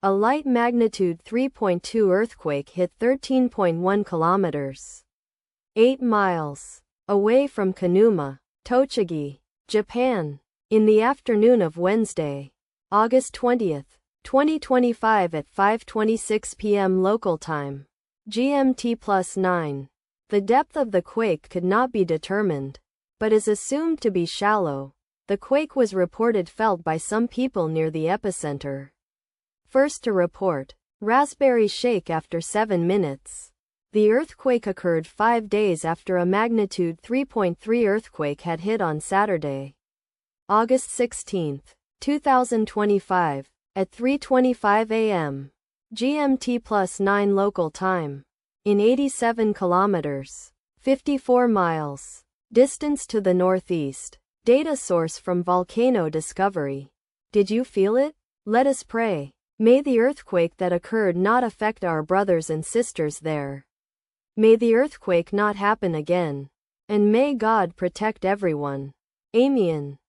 A light magnitude 3.2 earthquake hit 13.1 kilometers, 8 miles, away from Kanuma, Tochigi, Japan, in the afternoon of Wednesday, August 20, 2025 at 5:26 p.m. local time, GMT+9. The depth of the quake could not be determined, but is assumed to be shallow. The quake was reported felt by some people near the epicenter. First to report, Raspberry shake after 7 minutes. The earthquake occurred 5 days after a magnitude 3.3 earthquake had hit on Saturday, August 16, 2025, at 3:25 a.m. GMT+9 local time, in 87 kilometers, 54 miles, distance to the northeast. Data source from Volcano Discovery. Did you feel it? Let us pray. May the earthquake that occurred not affect our brothers and sisters there. May the earthquake not happen again. And may God protect everyone. Amen.